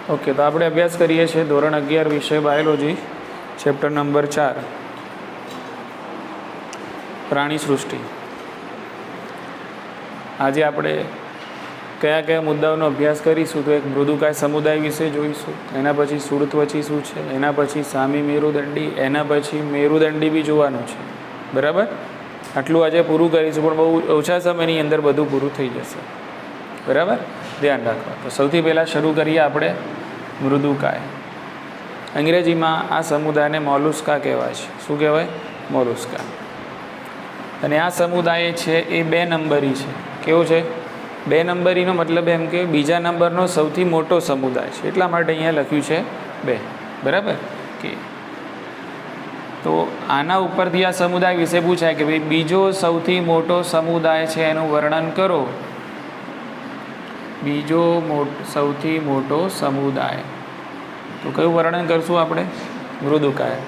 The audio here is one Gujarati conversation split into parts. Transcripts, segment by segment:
ઓકે, તો આપણે અભ્યાસ કરીએ છીએ ધોરણ 11 વિષય બાયોલોજી, ચેપ્ટર નંબર 4 પ્રાણી સૃષ્ટિ. આજે આપણે કયા કયા મુદ્દાઓનો અભ્યાસ કરીશું? તો એક મૃદુકાય સમુદાય વિશે જોઈશું, એના પછી સુડત્વચી શું છે, એના પછી સામી મેરુદંડી, એના પછી મેરુદંડી બી જોવાનું છે. બરાબર? આટલું આજે પૂરું કરીશું, પણ બહુ ઓછા સમયની અંદર બધું પૂરું થઈ જશે. બરાબર? ધ્યાન રાખવા. તો સૌથી પહેલાં શરૂ કરીએ આપણે મૃદુકાય. અંગ્રેજીમાં આ સમુદાયને મોલુસ્કા કહેવાય છે. શું કહેવાય? મોલુસ્કા. અને આ સમુદાય છે એ 2 નંબરી છે. કેવું છે? 2 નંબરીનો મતલબ એમ કે બીજા નંબરનો સૌથી મોટો સમુદાય છે, એટલા માટે અહીંયા લખ્યું છે 2. બરાબર? કે તો આના ઉપરથી આ સમુદાય વિશે પૂછાય કે ભાઈ બીજો સૌથી મોટો સમુદાય છે એનું વર્ણન કરો. બીજો સૌથી મોટો સમુદાય, તો કયું વર્ણન કરશું આપણે? મૃદુકાય.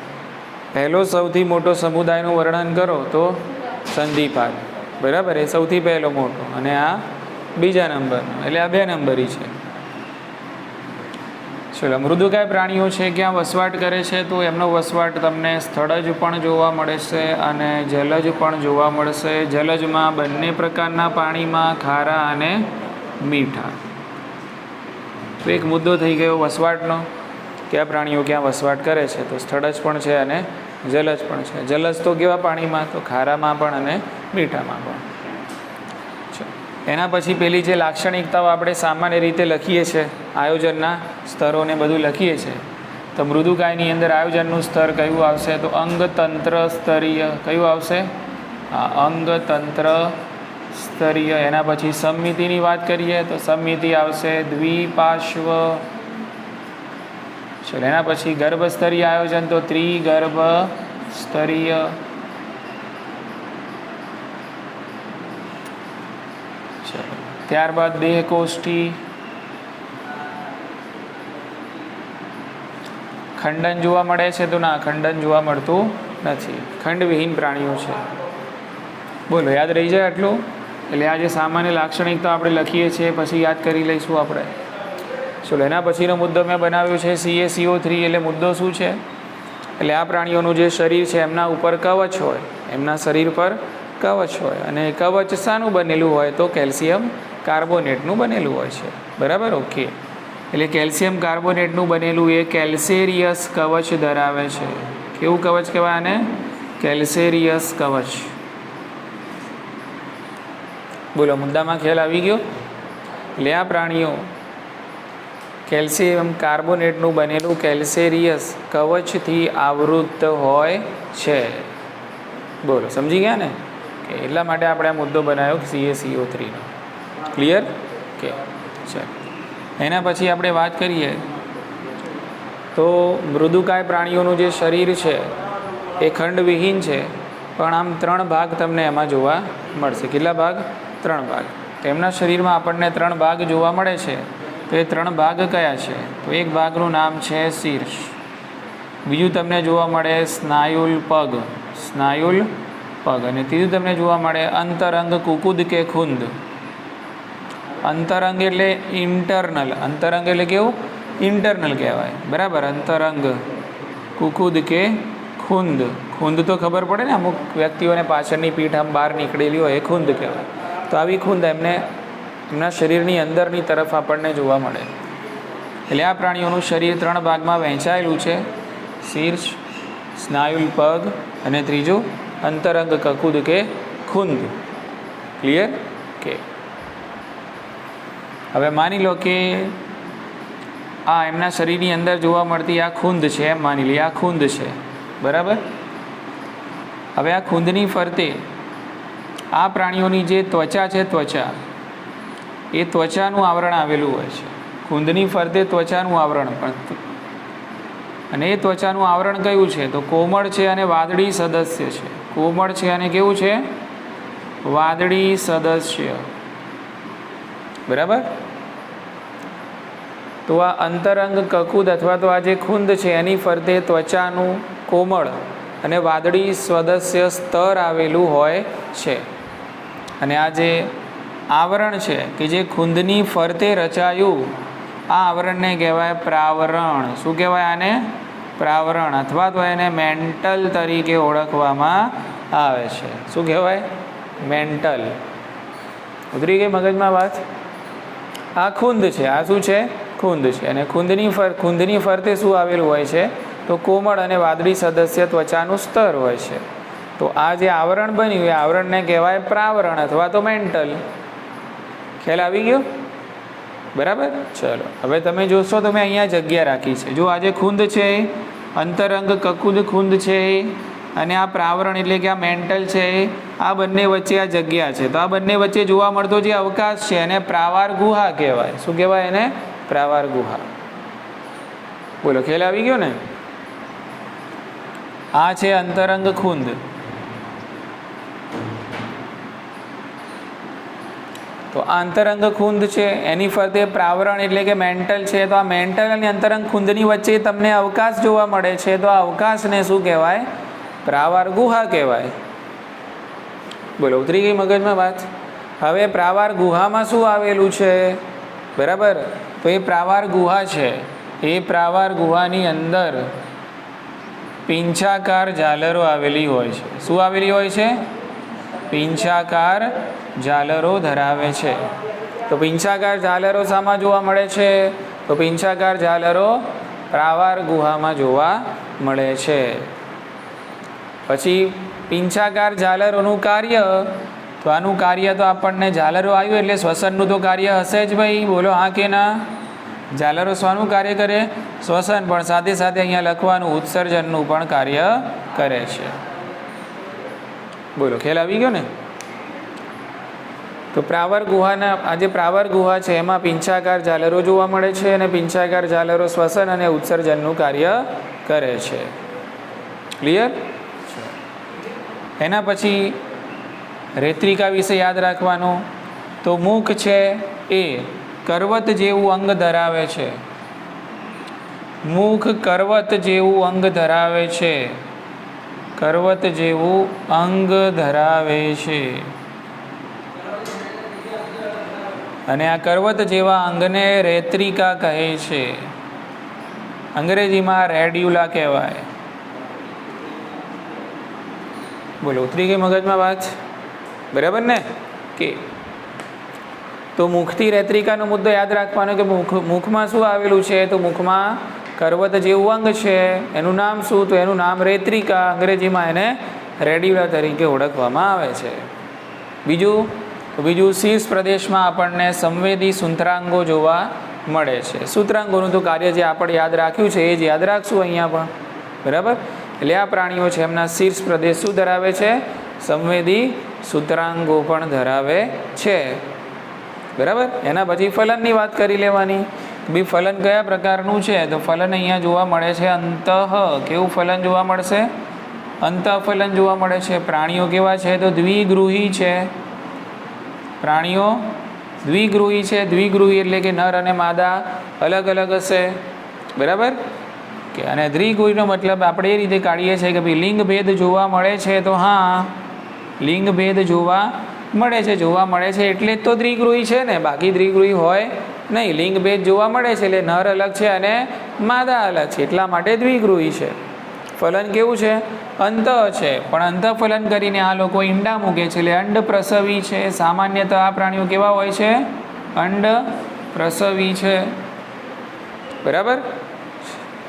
પહેલો સૌથી મોટો સમુદાયનું વર્ણન કરો તો સંધિપાદ. બરાબર? એ સૌથી પહેલો મોટો, અને આ બીજા નંબરનો, એટલે આ 2 નંબરી છે. ચલો, મૃદુકાય પ્રાણીઓ છે ક્યાં વસવાટ કરે છે? તો એમનો વસવાટ તમને સ્થળજ પણ જોવા મળે છે અને જલજ પણ જોવા મળશે. જલજમાં બંને પ્રકારના પાણીમાં, ખારા અને મીઠા. તો એક મુદ્દો થઈ ગયો વસવાટનો, કે આ પ્રાણીઓ ક્યાં વસવાટ કરે છે? તો સ્થળજ પણ છે અને જલજ પણ છે. જલજ તો કેવા પાણીમાં? તો ખારામાં પણ અને મીઠામાં પણ. એના પછી પેલી જે લાક્ષણિકતાઓ આપણે સામાન્ય રીતે લખીએ છીએ, આયોજનના સ્તરોને બધું લખીએ છીએ, તો મૃદુકાયની અંદર આયોજનનું સ્તર કયું આવશે? તો અંગતંત્ર સ્તરીય. કયું આવશે? અંગતંત્ર સ્તરીય. એના પછી સમમિતિની વાત કરીએ તો સમમિતિ આવશે દ્વિપાર્શ્વ. ચલો, એના પછી ગર્ભસ્તરીય આયોજન તો ત્રિગર્ભ સ્તરીય. ચલો, ત્યારબાદ દેહકોષ્ઠી. ખંડન જોવા મળે છે? તો ના, ખંડન જોવા મળતું નથી. ખંડવિહીન પ્રાણીઓ છે. બોલો, યાદ રહી જાય આટલું? એટલે આ જે સામાન્ય લાક્ષણિકતા આપણે લખીએ છીએ પછી યાદ કરી લઈશું આપણે. ચલો, એના પછીનો મુદ્દો મેં બનાવ્યો છે CaCO3. એટલે મુદ્દો શું છે? એટલે આ પ્રાણીઓનું જે શરીર છે એમના ઉપર કવચ હોય, એમના શરીર પર કવચ હોય, અને કવચ શાનું બનેલું હોય? તો કેલ્શિયમ કાર્બોનેટનું બનેલું હોય છે. બરાબર? ઓકે. એટલે કેલ્શિયમ કાર્બોનેટનું બનેલું એ કેલ્સેરિયસ કવચ ધરાવે છે. કેવું કવચ કહેવાય આને? કેલ્સેરિયસ કવચ. બોલો, મુદ્દામાં ખ્યાલ આવી ગયો? એટલે આ પ્રાણીઓ કેલ્શિયમ કાર્બોનેટનું બનેલું કેલ્સેરિયસ કવચથી આવૃત હોય છે. બોલો, સમજી ગયા ને? કે એટલા માટે આપણે આ મુદ્દો બનાવ્યો CaCO3 નો. ક્લિયર? કે ચાલો, એના પછી આપણે વાત કરીએ તો મૃદુકાય પ્રાણીઓનું જે શરીર છે એ ખંડવિહીન છે, પણ આમ 3 ભાગ તમને એમાં જોવા મળશે. કેટલા ભાગ? 3 ભાગ. તેમના શરીરમાં આપણને 3 ભાગ જોવા મળે છે. તો એ 3 ભાગ કયા છે? તો એક ભાગનું નામ છે શીર્ષ. બીજું તમને જોવા મળે સ્નાયુલ પગ. સ્નાયુલ પગ. અને ત્રીજું તમને જોવા મળે અંતરંગ કુકુદ કે ખુંદ. અંતરંગ એટલે ઇન્ટરનલ. અંતરંગ એટલે કેવું? ઇન્ટરનલ કહેવાય. બરાબર? અંતરંગ કુકુદ કે ખુંદ. ખુંદ તો ખબર પડે ને, અમુક વ્યક્તિઓને પાછળની પીઠ આમ બહાર નીકળેલી હોય, એ ખુંદ કહેવાય. તો આવી ખુંદ એમના શરીરની અંદરની તરફ આપણને જોવા મળે. એટલે આ પ્રાણીઓનું શરીર 3 ભાગમાં વહેંચાયેલું છે: શીર્ષ, સ્નાયુલ પગ, અને ત્રીજું અંતરંગ કકુદ કે ખુંદ. ક્લિયર? કે હવે માની લો કે આ એમના શરીરની અંદર જોવા મળતી આ ખુંદ છે, એમ માની લઈએ આ ખુંદ છે. બરાબર? હવે આ ખુંદની ફરતે આ પ્રાણીઓની જે ત્વચા છે, ત્વચા, એ ત્વચાનું આવરણ આવેલું હોય છે. ખુંદની ફરતે ત્વચાનું આવરણ પણ. અને એ ત્વચાનું આવરણ કયું છે? તો કોમળ છે અને વાદળી સદસ્ય છે. કોમળ છે અને કેવું છે? વાદળી સદસ્ય. બરાબર? તો આ અંતરંગ કકુદ અથવા તો આ જે ખુંદ છે એની ફરતે ત્વચાનું કોમળ અને વાદળી સદસ્ય સ્તર આવેલું હોય છે. અને આ જે આવરણ છે કે જે ખૂંદની ફરતે રચાયું આ આવરણને કહેવાય પ્રાવરણ. શું કહેવાય આને? પ્રાવરણ, અથવા તો એને મેન્ટલ તરીકે ઓળખવામાં આવે છે. શું કહેવાય? મેન્ટલ. ઉતરી ગઈ મગજમાં વાત? આ ખૂંદ છે. આ શું છે? ખૂંદ છે. અને ખૂંદની ફરતે શું આવેલું હોય છે? તો કોમળ અને વાદળી સદસ્ય ત્વચાનું સ્તર હોય છે. તો આ જે આવરણ બન્યું એ આવરણને કહેવાય પ્રાવરણ અથવા તો મેન્ટલ. ખ્યાલ આવી ગયો? બરાબર. ચલો હવે તમે જોશો તો મેં અહીંયા જગ્યા રાખી છે. જો આ જે ખૂંદ છે, અંતરંગ કકુદ ખૂંદ છે, અને આ પ્રાવરણ એટલે કે આ મેન્ટલ છે, આ બંને વચ્ચે આ જગ્યા છે. તો આ બંને વચ્ચે જોવા મળતો જે અવકાશ છે એને પ્રાવાર ગુહા કહેવાય. શું કહેવાય એને? પ્રાવાર ગુહા. બોલો, ખ્યાલ આવી ગયો ને? આ છે અંતરંગ ખૂંદ. તો આ અંતરંગ ખૂંદ છે, એની ફરતે પ્રાવરણ એટલે કે મેન્ટલ છે. તો આ મેન્ટલ અને અંતરંગ ખૂંદની વચ્ચે તમને અવકાશ જોવા મળે છે. તો આ અવકાશને શું કહેવાય? પ્રાવાર ગુહા કહેવાય. બોલો, ઉતરી ગઈ મગજમાં વાત? હવે પ્રાવાર ગુહામાં શું આવેલું છે? બરાબર. તો એ પ્રાવાર ગુહા છે. એ પ્રાવાર ગુહાની અંદર પિંચાકાર ઝાલરો આવેલી હોય છે. શું આવેલી હોય છે? પિંચાકાર ઝાલરો ધરાવે છે. તો પિંચાકાર ઝાલરો શામાં જોવા મળે છે? તો પિંચાકાર ઝાલરો પ્રાવાર ગુહામાં જોવા મળે છે. પછી પિંચાકાર ઝાલરોનું કાર્ય, તો આનું કાર્ય તો આપણને ઝાલરો આવ્યું એટલે શ્વસનનું તો કાર્ય હશે જ ભાઈ. બોલો હા કે ના? ઝાલરો શાનું કાર્ય કરે? શ્વસન, પણ સાથે સાથે અહીંયા લખવાનું ઉત્સર્જનનું પણ કાર્ય કરે છે. બોલો, ખ્યાલ આવી ગયો ને? તો પ્રાવાર ગુહાના આ જે પ્રાવાર ગુહા છે એમાં પિંચાકાર ઝાલરો જોવા મળે છે, અને પિંચાકાર ઝાલરો શ્વસન અને ઉત્સર્જનનું કાર્ય કરે છે. ક્લિયર? એના પછી રેત્રિકા વિશે યાદ રાખવાનું. તો મુખ છે એ કરવત જેવું અંગ ધરાવે છે. મુખ કરવત જેવું અંગ ધરાવે છે. કરવત જેવું અંગ ધરાવે છે. અને આ કરવત જેવા અંગને રેત્રિકા કહે છે. અંગ્રેજીમાં રેડ્યુલા કહેવાય. બોલો, ઉતરી ગઈ મગજમાં વાત? બરાબર ને? કે તો મુખથી રેત્રિકાનો મુદ્દો યાદ રાખવાનો કે મુખમાં શું આવેલું છે? તો મુખમાં કરવત જેવું અંગ છે. એનું નામ શું? તો એનું નામ રેત્રિકા. અંગ્રેજીમાં એને રેડ્યુલા તરીકે ઓળખવામાં આવે છે. બીજું શીર્ષ પ્રદેશમાં આપણને સંવેદી સૂત્રાંગો જોવા મળે છે. સૂત્રાંગોનું તો કાર્ય જે આપણે યાદ રાખ્યું છે એ જ યાદ રાખશું અહીંયા પણ. બરાબર. એટલે આ પ્રાણીઓ છે એમના શીર્ષ પ્રદેશ શું ધરાવે છે? સંવેદી સૂત્રાંગો પણ ધરાવે છે. બરાબર. એના પછી ફલનની વાત કરી લેવાની. બી ફલન કયા પ્રકારનું છે? તો ફલન અહીંયા જોવા મળે છે અંતઃ. કેવું ફલન જોવા મળશે? અંતઃ ફલન જોવા મળે છે. પ્રાણીઓ કેવા છે? તો દ્વિગૃહી છે. પ્રાણીઓ દ્વિગૃહી છે. દ્વિગૃહી એટલે કે નર અને માદા અલગ અલગ હશે. બરાબર. કે અને દ્વિગૃહીનો મતલબ આપણે એ રીતે કાઢીએ છીએ કે ભાઈ લિંગ ભેદ જોવા મળે છે. તો હા, લિંગ ભેદ જોવા મળે છે. જોવા મળે છે એટલે જ તો દ્વિગૃહી છે ને, બાકી દ્વિગૃહી હોય નહીં. લિંગ ભેદ જોવા મળે છે એટલે નર અલગ છે અને માદા અલગ છે, એટલા માટે દ્વિગૃહી છે. ફલન કેવું છે? અંતઃ છે. પણ અંતઃ ફલન કરીને આ લોકો ઈંડા મૂકે છે એટલે અંડ પ્રસવી છે. સામાન્યતઃ આ પ્રાણીઓ કેવા હોય છે? અંડ પ્રસવી છે. બરાબર.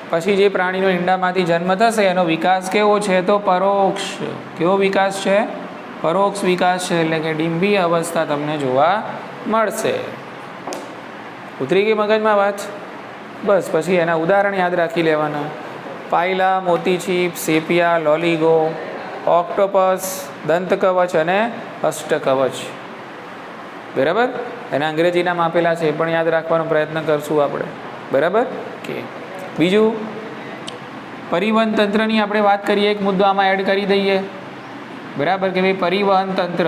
પછી જે પ્રાણીનો ઈંડામાંથી જન્મ થશે એનો વિકાસ કેવો છે? તો પરોક્ષ. કેવો વિકાસ છે? પરોક્ષ વિકાસ છે. એટલે કે ડિંભી અવસ્થા તમને જોવા મળશે. ઉતરી ગઈ મગજમાં વાત? બસ. પછી એના ઉદાહરણ યાદ રાખી લેવાના. પાયલા, મોતીચીપ, સેપિયા, લોલીગો, ઓક્ટોપસ, દંતકવચ અને અષ્ટકવચ. બરાબર. એના અંગ્રેજી નામ આપેલા છે, એ પણ યાદ રાખવાનો પ્રયત્ન કરશું આપણે. બરાબર. કે બીજું પરિવહન તંત્રની આપણે વાત કરીએ. એક મુદ્દો આમાં એડ કરી દઈએ. બરાબર. કે ભાઈ પરિવહન તંત્ર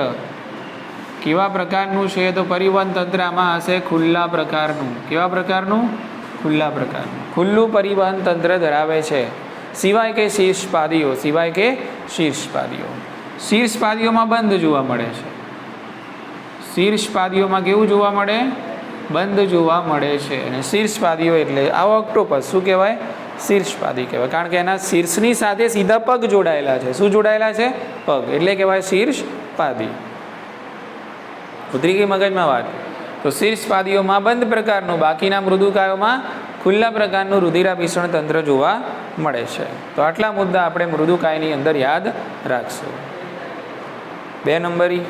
કેવા પ્રકારનું છે? તો પરિવહન તંત્ર આમાં હશે ખુલ્લા પ્રકારનું. કેવા પ્રકારનું? ખુલ્લા પ્રકારનું. ખુલ્લું પરિવહન તંત્ર ધરાવે છે. સિવાય કે શીર્ષપાદીઓ. સિવાય કે શીર્ષપાદીઓ. શીર્ષપાદીઓમાં બંધ જોવા મળે છે. શીર્ષપાદીઓમાં કેવું જોવા મળે? બંધ જોવા મળે છે. અને શીર્ષપાદીઓ એટલે આવો ઓક્ટોપસ શું કહેવાય? શીર્ષપાદી કહેવાય, કારણ કે એના શીર્ષની સાથે સીધા પગ જોડાયેલા છે. શું જોડાયેલા છે? પગ, એટલે કહેવાય શીર્ષપાદી. ઉતરી ગઈ મગજમાં વાત? તો શીર્ષપાદીઓમાં બંધ પ્રકારનું, બાકીના મૃદુકાયોમાં ખુલ્લા પ્રકારનું રુધિરાભિસરણ તંત્ર જોવા મળે છે. તો આટલા મુદ્દા આપણે મૃદુકાયની અંદર યાદ રાખશું. 2 નંબરી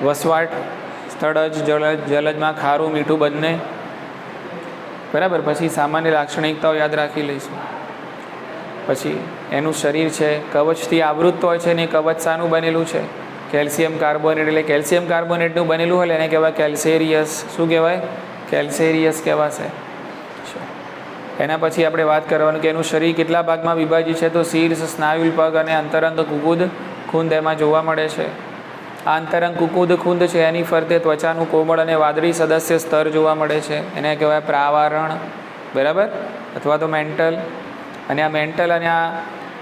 વસવાટ, સ્થળજ, જલજમાં ખારું મીઠું બંને, બરાબર. પછી સામાન્ય લાક્ષણિકતાઓ યાદ રાખી લઈશું. પછી એનું શરીર છે કવચથી આવૃત હોય છે, ને કવચ શાનું બનેલું છે? કેલ્શિયમ કાર્બોનેટ, એટલે કેલ્શિયમ કાર્બોનેટનું બનેલું હોય એને કહેવાય કેલ્સેરિયસ. શું કહેવાય? કેલ્સેરિયસ કહેવાશે. એના પછી આપણે વાત કરવાનું કે એનું શરીર કેટલા ભાગમાં વિભાજિત છે? તો શીર્ષ, સ્નાયુલ, પગ અને અંતરંગ કુકુદ ખૂંદ એમાં જોવા મળે છે. આ અંતરંગ કુકુદ ખૂંદ છે એની ફરતે ત્વચાનું કોમળ અને વાદળી સદસ્ય સ્તર જોવા મળે છે, એને કહેવાય પ્રાવારણ, બરાબર, અથવા તો મેન્ટલ. અને આ મેન્ટલ અને આ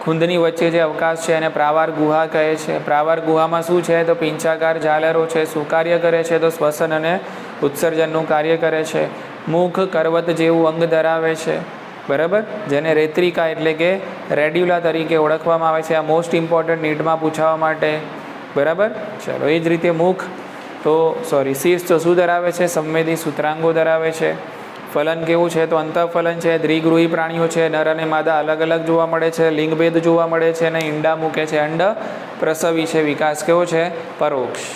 ખૂંદની વચ્ચે જે અવકાશ છે એને પ્રાવાર ગુહા કહે છે. પ્રાવાર ગુહામાં શું છે? તો પિંચાકાર ઝાલરો છે. શું કાર્ય કરે છે? તો શ્વસન અને ઉત્સર્જનનું કાર્ય કરે છે. મુખ કરવત જેવું અંગ ધરાવે છે, બરાબર, જેને રેત્રિકા એટલે કે રેડ્યુલા તરીકે ઓળખવામાં આવે છે. આ મોસ્ટ ઇમ્પોર્ટન્ટ નીટમાં પૂછવા માટે, બરાબર. ચલો, એ જ રીતે મુખ તો શીર્ષ તો શું ધરાવે છે? સંવેદી સૂત્રાંગો ધરાવે છે. ફલન કેવું છે? તો અંતઃફલન છે. દ્વિગૃહી પ્રાણીઓ છે, નર અને માદા અલગ અલગ જોવા મળે છે. લિંગભેદ જોવા મળે છે અને ઈંડા મૂકે છે. અંડ પ્રસવી છે. વિકાસ કેવો છે? પરોક્ષ.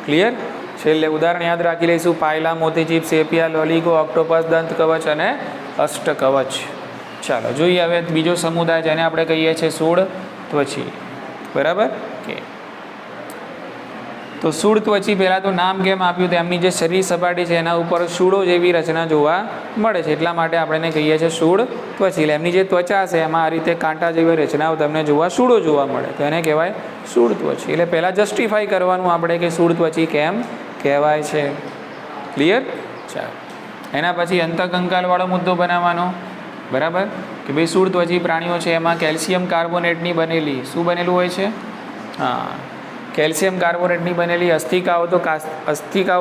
ક્લિયર? છેલ્લે ઉદાહરણ યાદ રાખી લઈશું. પાયલા, મોતીજીપ, સેપિયા, લોલિગો, ઓક્ટોપસ, દંત કવચ અને અષ્ટ કવચ. ચાલો જોઈએ હવે બીજો સમુદાય જેને આપણે કહીએ છીએ શૂળ ત્વચી, બરાબર. કે તો શૂળ ત્વચી પહેલાં તો નામ કેમ આપ્યું? તો એમની જે શરીર સપાટી છે એના ઉપર શૂળો જેવી રચના જોવા મળે છે, એટલા માટે આપણે કહીએ છીએ શૂળ ત્વચી. એટલે એમની જે ત્વચા છે એમાં આ રીતે કાંટા જેવી રચનાઓ તમને શૂળો જોવા મળે, તો એને કહેવાય શૂળ ત્વચી. એટલે પહેલાં જસ્ટિફાઈ કરવાનું આપણે કે શૂળ ત્વચી કેમ કહેવાય છે. ક્લિયર? ચાલો, એના પછી અંતઃકંકાલવાળો મુદ્દો બનાવવાનો, બરાબર, કે ભાઈ શૂળ ત્વચી પ્રાણીઓ છે એમાં કેલ્શિયમ કાર્બોનેટની બનેલી શું બનેલું હોય છે? હા, કેલ્શિયમ કાર્બોનેટની બનેલી અસ્થિકાઓ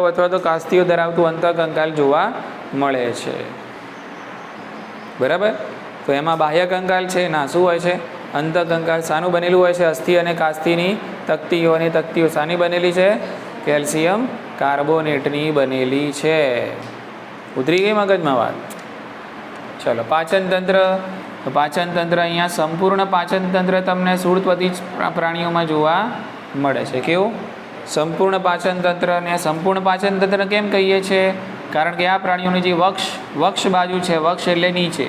અથવા તો કાસ્તીઓ ધરાવતું અંતઃકંકાલ જોવા મળે છે, બરાબર. તો એમાં બાહ્ય કંકાલ છે ના, શું હોય છે? અંતઃકંકાલ. શાનું બનેલું હોય છે? અસ્થિ અને કાસ્તીની તકતીઓ, અને તકતીઓ શાની બનેલી છે? કેલ્શિયમ કાર્બોનેટની બનેલી છે. ઉતરી ગઈ મગજમાં વાત? ચલો, પાચન તંત્ર. પાચન તંત્ર, અહીંયા સંપૂર્ણ પાચન તંત્ર તમને શૂળ ત્વચી પ્રાણીઓમાં જોવા મળે છે. કેવું? સંપૂર્ણ પાચન તંત્ર. ને સંપૂર્ણ પાચન તંત્ર કેમ કહીએ છીએ? કારણ કે આ પ્રાણીઓની જે વક્ષ બાજુ છે, વક્ષ એટલે નીચે,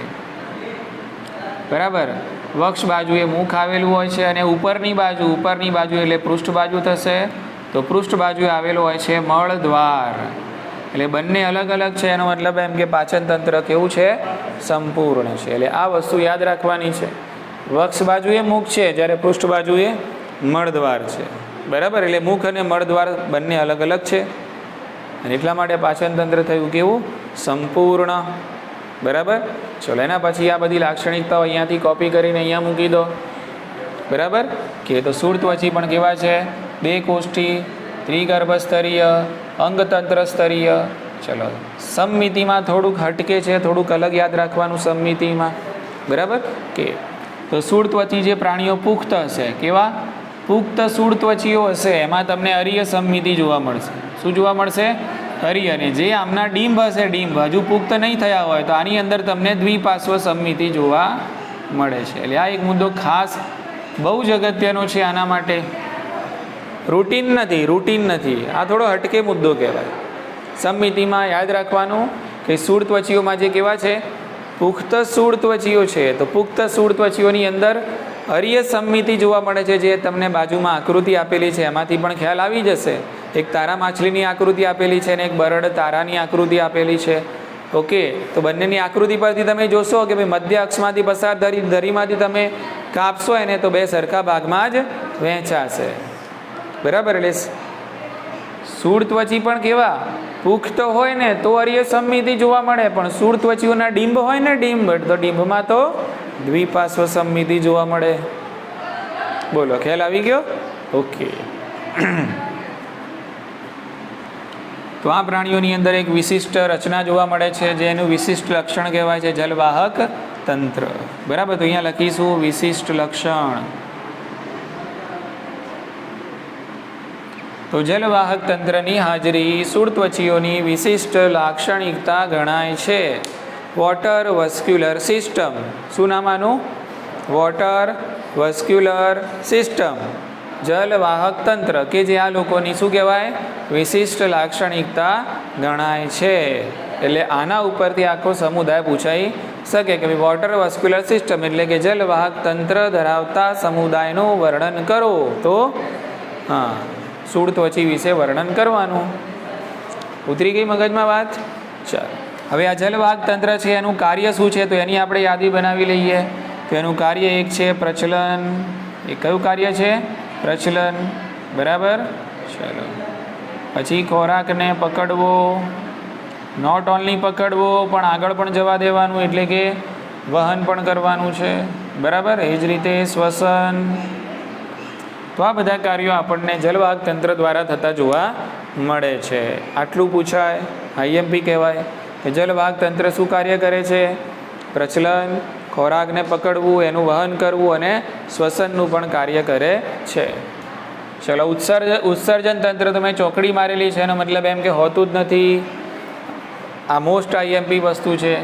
બરાબર, વક્ષ બાજુએ મુખ આવેલું હોય છે, અને ઉપરની બાજુ એટલે પૃષ્ઠ બાજુ થશે. તો પૃષ્ઠ બાજુએ આવેલો હોય છે મળદ્વાર. એટલે બંને અલગ અલગ છે, એનો મતલબ એમ કે પાચન તંત્ર કેવું છે? સંપૂર્ણ છે. એટલે આ વસ્તુ યાદ રાખવાની છે. વક્ષ બાજુએ મુખ છે, જ્યારે પૃષ્ઠ બાજુએ મળદ્વાર છે, બરાબર. એટલે મુખ અને મળદ્વાર બંને અલગ અલગ છે, અને એટલા માટે પાચન તંત્ર થયું કેવું? સંપૂર્ણ, બરાબર. ચલો, એના પછી આ બધી લાક્ષણિકતાઓ અહીંયાથી કોપી કરીને અહીંયા મૂકી દો, બરાબર. કે તો શૂળ ત્વચી પણ કેવા છે? 2 કોષ્ઠી, ત્રિગર્ભસ્તરીય, અંગતંત્ર સ્તરીય. ચલો, સમમિતિમાં થોડુંક હટકે છે, થોડુંક અલગ યાદ રાખવાનું સમમિતિમાં, બરાબર. કે તો શૂળ ત્વચી જે પ્રાણીઓ પુખ્ત હશે, કેવા? પુખ્ત શૂળ ત્વચીઓ હશે, એમાં તમને અરીય સમમિતિ જોવા મળશે. શું જોવા મળશે? અરીય. અને જે આમના ડીંભ હશે, ડીંભ હજુ પુખ્ત નહીં થયા હોય, તો આની અંદર તમને દ્વિપાર્શ્વ સમમિતિ જોવા મળે છે. એટલે આ એક મુદ્દો ખાસ બહુ જ અગત્યનો છે આના માટે. રૂટીન નથી, આ થોડો હટકે મુદ્દો કહેવાય. સમમિતિમાં યાદ રાખવાનું કે શૂળ ત્વચીઓમાં જે કેવા છે? પુખ્ત શૂળ ત્વચીઓ છે. તો પુખ્ત શૂળ ત્વચીઓની અંદર અરીય સમમિતિ જોવા મળે છે, જે તમને બાજુમાં આકૃતિ આપેલી છે એમાંથી પણ ખ્યાલ આવી જશે. એક તારા માછલીની આકૃતિ આપેલી છે અને એક બરડ તારાની આકૃતિ આપેલી છે. ઓકે, તો બંનેની આકૃતિ પરથી તમે જોશો કે ભાઈ મધ્ય અક્ષમાંથી પસાર ધરીમાંથી તમે કાપશો એને તો 2 સરખા ભાગમાં જ વહેંચાશે, બરાબર. એટલે શૂળ ત્વચી પણ કેવા? પુખ્ત હોય ને તો અરીય સમમિતિ જોવા મળે, પણ શૂળ ત્વચીઓના ડીંભ હોય ને, તો ડીંભમાં તો દ્વિપાર્શ્વ સમમિતિ જોવા મળે. બોલો, ખ્યાલ આવી ગયો? ઓકે. તો આ પ્રાણીઓની અંદર એક વિશિષ્ટ રચના જોવા મળે છે, જેનું વિશિષ્ટ લક્ષણ કહેવાય છે જલવાહક તંત્ર. બરાબર, તો અહીંયા લખીશું વિશિષ્ટ લક્ષણ. તો જલવાહક તંત્રની હાજરી શૂળત્વચીઓની વિશિષ્ટ લાક્ષણિકતા ગણાય છે. Water vascular system. શું નામ આનું? વોટર વસ્ક્યુલર સિસ્ટમ, જલવાહક તંત્ર, કે જે આ લોકોની શું કહેવાય? વિશિષ્ટ લાક્ષણિકતા ગણાય છે. એટલે આના ઉપરથી આખો સમુદાય પૂછાઈ શકે કે વોટર વસ્ક્યુલર સિસ્ટમ એટલે કે જલવાહક તંત્ર ધરાવતા સમુદાયનું વર્ણન કરો. તો હા, શૂળત્વચી વિશે વર્ણન કરવાનું. ઉતરી ગઈ મગજમાં વાત? ચાલો, હવે આ જલવાહક તંત્ર છે એનું કાર્ય શું છે તો એની આપણે યાદી બનાવી લઈએ. તો એનું કાર્ય એક છે પ્રચલન. એ કયું કાર્ય છે? પ્રચલન. બરાબર, ચલો. પછી ખોરાકને પકડવો, નોટ ઓનલી પકડવો પણ આગળ પણ જવા દેવાનું, એટલે કે વહન પણ કરવાનું છે. બરાબર, એ જ રીતે શ્વસન. તો આ બધા કાર્યો આપણને જલવાહક તંત્ર દ્વારા થતા જોવા મળે છે. આટલું પૂછાય, આઈએમપી કહેવાય કે જલવાહક તંત્ર શું કાર્ય કરે છે? પ્રચલન, ખોરાકને પકડવું, એનું વહન કરવું અને શ્વસનનું પણ કાર્ય કરે છે. ચલો, ઉત્સર્જન તંત્ર તો મેં ચોકડી મારેલી છે, એનો મતલબ એમ કે હોતું જ નથી. આ મોસ્ટ આઈએમપી વસ્તુ છે.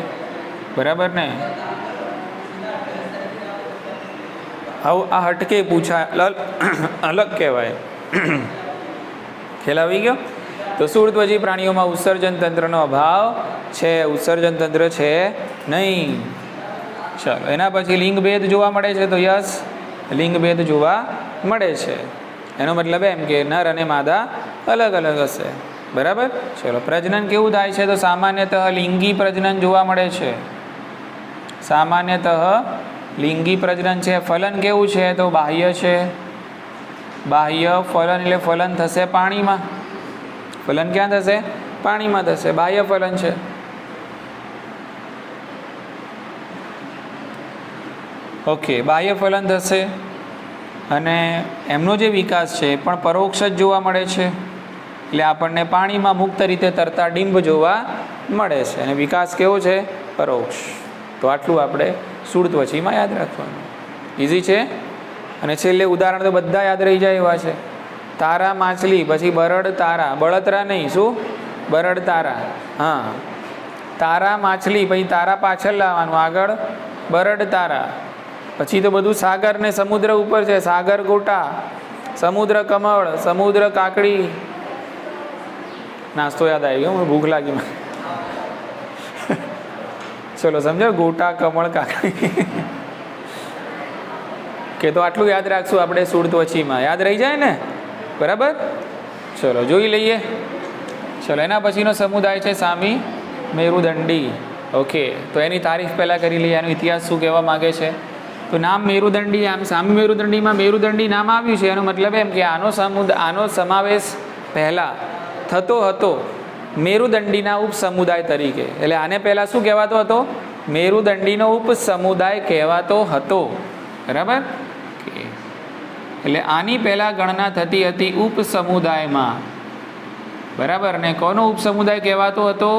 બરાબર ને? આવું આ હટકે પૂછાય, અલગ કહેવાય. ખ્યાલ આવી ગયો? તો શૂળત્વચી પ્રાણીઓમાં ઉત્સર્જન તંત્રનો અભાવ છે, ઉત્સર્જન તંત્ર છે નહીં. ચાલો, એના પછી લિંગભેદ જોવા મળે છે. તો યસ, લિંગભેદ જોવા મળે છે. એનો મતલબ એમ કે નર અને માદા અલગ અલગ હશે. બરાબર, ચલો. પ્રજનન કેવું થાય છે? તો સામાન્યતઃ લિંગી પ્રજનન જોવા મળે છે. સામાન્યતઃ લિંગી પ્રજનન છે. ફલન કેવું છે? તો બાહ્ય છે. બાહ્ય ફલન એટલે ફલન થશે પાણીમાં. ફલન ક્યાં થશે? પાણીમાં થશે. બાહ્ય ફલન છે. ઓકે, બાહ્ય ફલન થશે. અને એમનો જે વિકાસ છે પણ પરોક્ષ જ જોવા મળે છે. એટલે આપણને પાણીમાં મુક્ત રીતે તરતા ડિંભ જોવા મળે છે. અને વિકાસ કેવો છે? પરોક્ષ. તો આટલું આપણે શૂળત્વચીમાં યાદ રાખવાનું. ઇઝી છે. અને છેલ્લે ઉદાહરણ તો બધા યાદ રહી જાય એવા છે. તારા માછલી, પછી બરડ તારા, બળતરા નહીં, શું? બરડ તારા. હા, તારા માછલી, પછી તારા પાછળ લાવવાનું, આગળ બરડ તારા. પછી તો બધું સાગર ને સમુદ્ર ઉપર છે. સાગર ગોટા, સમુદ્ર કમળ, સમુદ્ર કાકડી. નાસ્તો યાદ આવી ગયો, ભૂખ લાગી મને. ચલો, સમજો? ગોટા, કમળ, કાકડી. કે તો આટલું યાદ રાખશું આપણે શૂળત્વચીમાં. યાદ રહી જાય ને? બરાબર, ચલો જોઈ લઈએ. ચલો, એના પછીનો સમુદાય છે સામી મેરુદંડી. ઓકે, તો એની તારીફ પહેલાં કરી લઈએ. એનો ઇતિહાસ શું કહેવા માગે છે? તો નામ મેરુદંડી, આમ સામી મેરુદંડીમાં મેરુદંડી નામ આવ્યું છે. એનો મતલબ એમ કે આનો સમાવેશ પહેલાં થતો હતો મેરુદંડીના ઉપસમુદાય તરીકે. એટલે આને પહેલાં શું કહેવાતો હતો? મેરુદંડીનો ઉપસમુદાય કહેવાતો હતો. બરાબર, એટલે આની પહેલાં ગણના થતી હતી ઉપસમુદાયમાં. બરાબર ને? કોનો ઉપસમુદાય કહેવાતો હતો?